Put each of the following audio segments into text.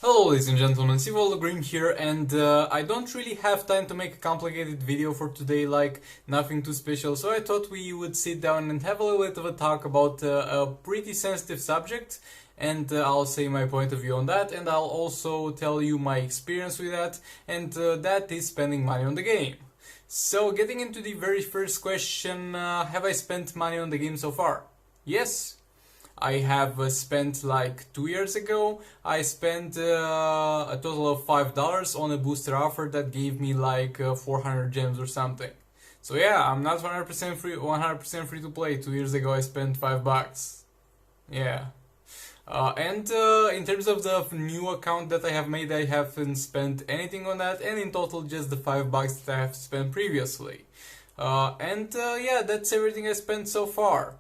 Hello ladies and gentlemen, Green here, and I don't really have time to make a complicated video for today, like nothing too special, so I thought we would sit down and have a little bit of a talk about a pretty sensitive subject, and I'll say my point of view on that, and I'll also tell you my experience with that, and that is spending money on the game. So getting into the very first question, have I spent money on the game so far? Yes. I have spent like 2 years ago. I spent a total of $5 on a booster offer that gave me like 400 gems or something. So yeah, I'm not 100% free to play. 2 years ago, I spent $5. Yeah. And in terms of the new account that I have made, I haven't spent anything on that, and in total, just the $5 that I have spent previously. Yeah, that's everything I spent so far.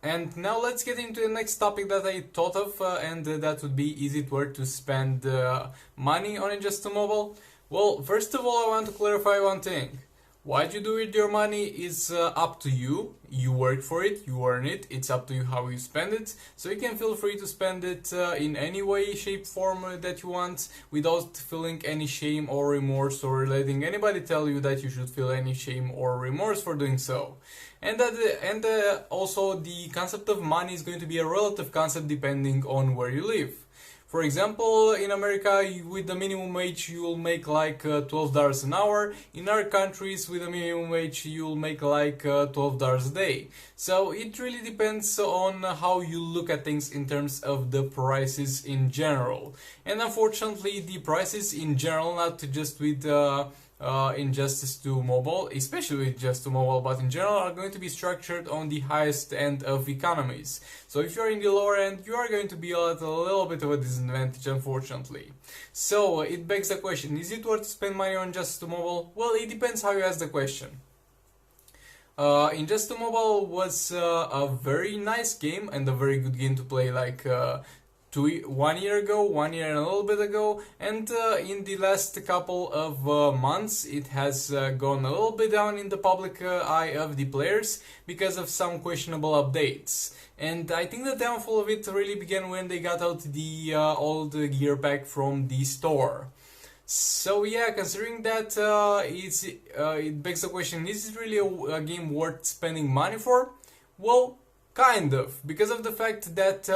And now let's get into the next topic that I thought of, and that would be, is it worth to spend money on Just Mobile? Well, first of all, I want to clarify one thing. What you do with your money is up to you. You work for it, you earn it, it's up to you how you spend it. So you can feel free to spend it in any way, shape, form that you want, without feeling any shame or remorse, or letting anybody tell you that you should feel any shame or remorse for doing so. And also the concept of money is going to be a relative concept depending on where you live. For example, in America, with the minimum wage, you'll make like $12 an hour. In our countries, with the minimum wage, you'll make like $12 a day. So it really depends on how you look at things in terms of the prices in general. And unfortunately, the prices in general, not just with Injustice 2 Mobile, especially with Just 2 Mobile, but in general, are going to be structured on the highest end of economies. So if you're in the lower end, you are going to be at a little bit of a disadvantage, unfortunately. So it begs the question, is it worth to spend money on Just 2 Mobile? Well, it depends how you ask the question. Just 2 Mobile was a very nice game and a very good game to play, like 1 year ago, 1 year and a little bit ago, and in the last couple of months it has gone a little bit down in the public eye of the players because of some questionable updates. And I think the downfall of it really began when they got out the old gear pack from the store. So yeah, considering that, it begs the question, is it really a game worth spending money for? Well, kind of, because of the fact that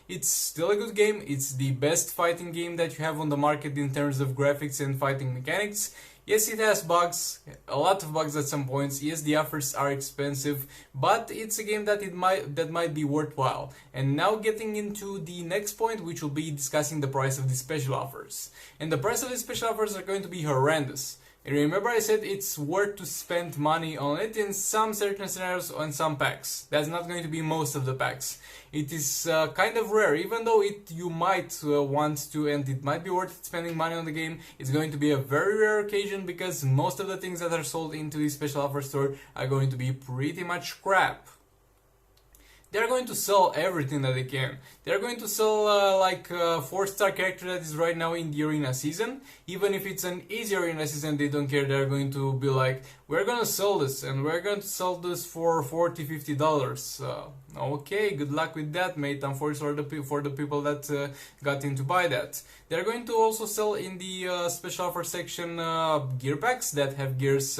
it's still a good game. It's the best fighting game that you have on the market in terms of graphics and fighting mechanics. Yes, it has bugs, a lot of bugs at some points. Yes, the offers are expensive, but it's a game that might be worthwhile. And now getting into the next point, which will be discussing the price of the special offers. And the price of the special offers are going to be horrendous. And remember, I said it's worth to spend money on it in some certain scenarios on some packs. That's not going to be most of the packs. It is kind of rare, even though you might want to, and it might be worth spending money on the game. It's going to be a very rare occasion because most of the things that are sold into the special offer store are going to be pretty much crap. They're going to sell everything that they can. They're going to sell like a 4-star character that is right now in the arena season. Even if it's an easy arena season, they don't care. They're going to be like, we're going to sell this, and we're going to sell this for $40-50. Okay, good luck with that, mate. Unfortunately for the people that got in to buy that. They're going to also sell in the special offer section gear packs that have gears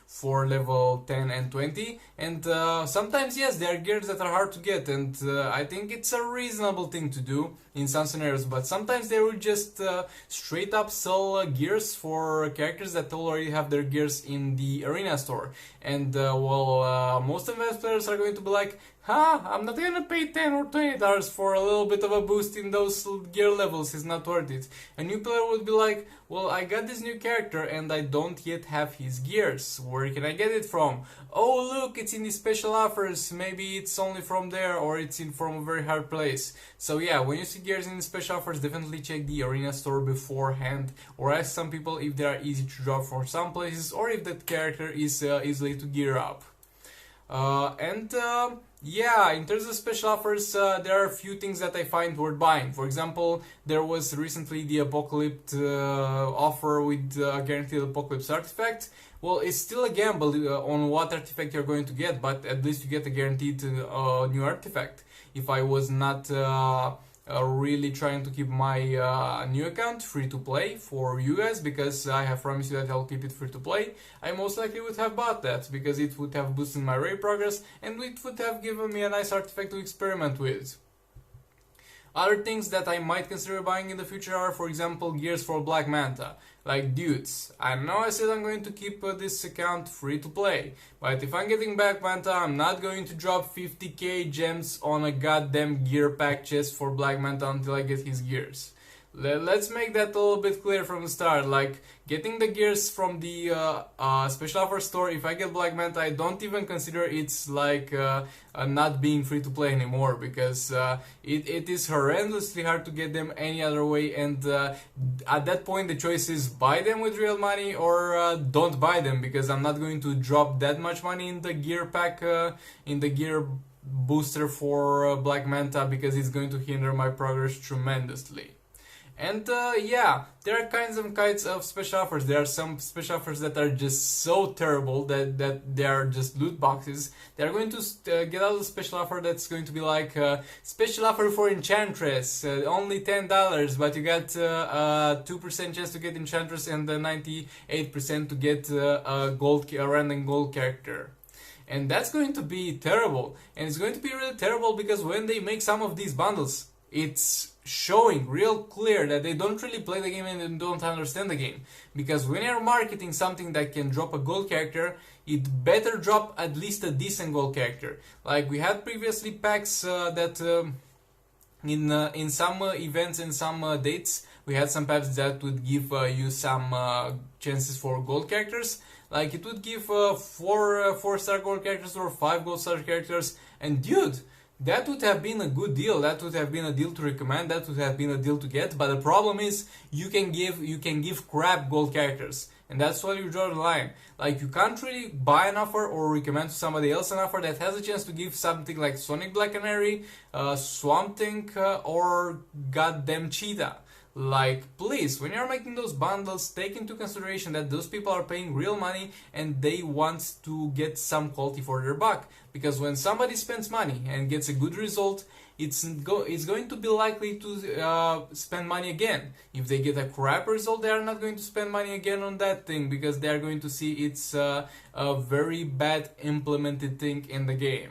for level 10 and 20, and sometimes yes, there are gears that are hard to get, and I think it's a reasonable thing to do in some scenarios, but sometimes they will just straight up sell gears for characters that already have their gears in the arena store, and most advanced players are going to be like, I'm not gonna pay $10 or $20 for a little bit of a boost in those gear levels, it's not worth it. A new player would be like, well, I got this new character and I don't yet have his gears. Where can I get it from? Oh, look, it's in the special offers. Maybe it's only from there, or it's from a very hard place. So yeah, when you see gears in the special offers, definitely check the arena store beforehand, or ask some people if they are easy to drop from some places, or if that character is easily to gear up. Yeah, in terms of special offers, there are a few things that I find worth buying. For example, there was recently the Apocalypse offer with a guaranteed Apocalypse artifact. Well, it's still a gamble on what artifact you're going to get, but at least you get a guaranteed new artifact. If I was not really trying to keep my new account free to play for you guys, because I have promised you that I'll keep it free to play. I most likely would have bought that because it would have boosted my raid progress and it would have given me a nice artifact to experiment with. Other things that I might consider buying in the future are, for example, gears for Black Manta. Like, dudes, I know I said I'm going to keep this account free to play, but if I'm getting Black Manta, I'm not going to drop 50k gems on a goddamn gear pack chest for Black Manta until I get his gears. Let's make that a little bit clear from the start. Like, getting the gears from the special offer store, if I get Black Manta, I don't even consider it's like not being free to play anymore, because it is horrendously hard to get them any other way, and at that point the choice is buy them with real money or don't buy them, because I'm not going to drop that much money in the gear pack, in the gear booster for Black Manta, because it's going to hinder my progress tremendously. And yeah, there are kinds of special offers. There are some special offers that are just so terrible that they are just loot boxes. They are going to get out a special offer that's going to be like special offer for Enchantress, only $10, but you got 2% chance to get Enchantress and 98% to get a random gold character. And that's going to be terrible. And it's going to be really terrible because when they make some of these bundles, it's showing real clear that they don't really play the game and they don't understand the game. Because when you're marketing something that can drop a gold character, it better drop at least a decent gold character. Like we had previously packs that in some events and some dates, we had some packs that would give you some chances for gold characters. Like it would give 4-star gold characters or 5 gold star characters, and dude, that would have been a good deal. That would have been a deal to recommend. That would have been a deal to get. But the problem is, you can give crap gold characters, and that's why you draw the line. Like you can't really buy an offer or recommend to somebody else an offer that has a chance to give something like Sonic Black Canary, Swamp Thing, or goddamn Cheetah. Like, please, when you're making those bundles, take into consideration that those people are paying real money and they want to get some quality for their buck. Because when somebody spends money and gets a good result, it's going to be likely to spend money again. If they get a crap result, they are not going to spend money again on that thing, because they are going to see it's a very bad implemented thing in the game.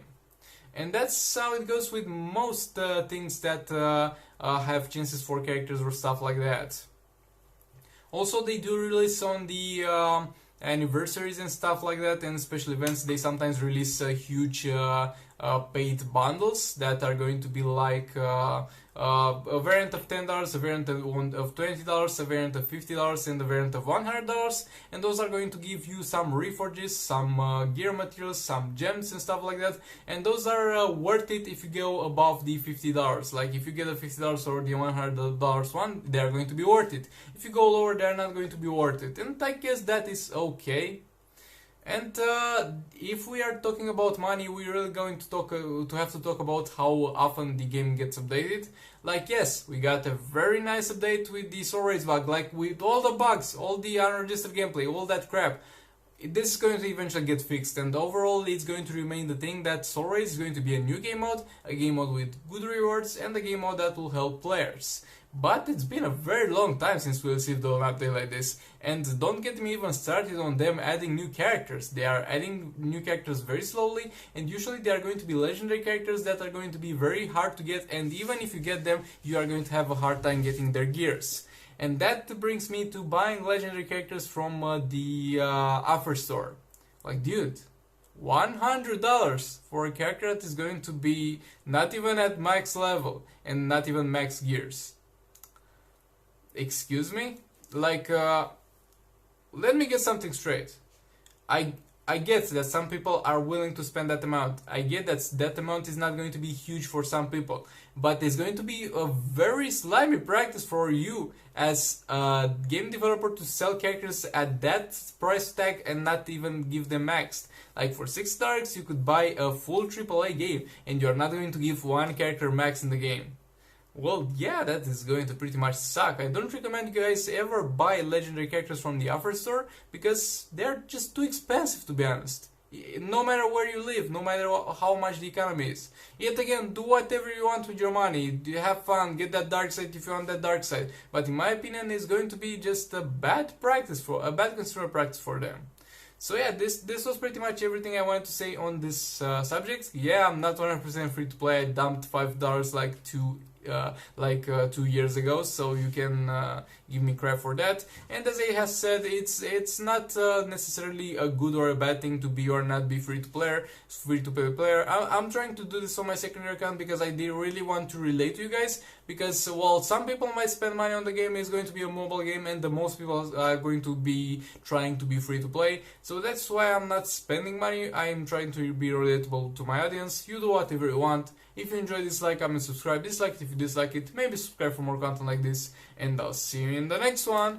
And that's how it goes with most things that have chances for characters or stuff like that. Also, they do release on the anniversaries and stuff like that, and special events. They sometimes release huge paid bundles that are going to be like a variant of $10, a variant of $20, a variant of $50, and a variant of $100. And those are going to give you some reforges, some gear materials, some gems and stuff like that. And those are worth it if you go above the $50. Like if you get a $50 or the $100 one, they are going to be worth it. If you go lower, they are not going to be worth it. And I guess that is okay. And if we are talking about money, we're really going to have to talk about how often the game gets updated. Like, yes, we got a very nice update with the soul race bug, like with all the bugs, all the unregistered gameplay, all that crap. This is going to eventually get fixed, and overall it's going to remain the thing that soul race is going to be a new game mode, a game mode with good rewards, and a game mode that will help players. But it's been a very long time since we received an update like this, and don't get me even started on them adding new characters. They are adding new characters very slowly, and usually they are going to be legendary characters that are going to be very hard to get, and even if you get them, you are going to have a hard time getting their gears. And that brings me to buying legendary characters from the offer store. Like, dude, $100 for a character that is going to be not even at max level and not even max gears. Excuse me? Like, let me get something straight. I get that some people are willing to spend that amount. I get that that amount is not going to be huge for some people. But it's going to be a very slimy practice for you as a game developer to sell characters at that price tag and not even give them maxed. Like for $6 you could buy a full AAA game and you're not going to give one character max in the game. Well, yeah, that is going to pretty much suck. I don't recommend you guys ever buy legendary characters from the offer store because they're just too expensive, to be honest. no matter where you live, no matter how much the economy is. Yet again, do whatever you want with your money. Do have fun, get that dark side if you want that dark side. But in my opinion, it's going to be just a bad practice for a bad consumer practice for them. So yeah, this was pretty much everything I wanted to say on this subject. Yeah, I'm not 100% free to play. I dumped $5 like 2 years ago, so you can give me crap for that. And as I have said, it's not necessarily a good or a bad thing to be or not be free to play player. I'm trying to do this on my secondary account because I did really want to relate to you guys. Because while some people might spend money on the game, it's going to be a mobile game, and the most people are going to be trying to be free to play. So that's why I'm not spending money. I'm trying to be relatable to my audience. You do whatever you want. If you enjoyed this, like, comment, subscribe. Dislike it if you dislike it. Maybe subscribe for more content like this. And I'll see you in the next one.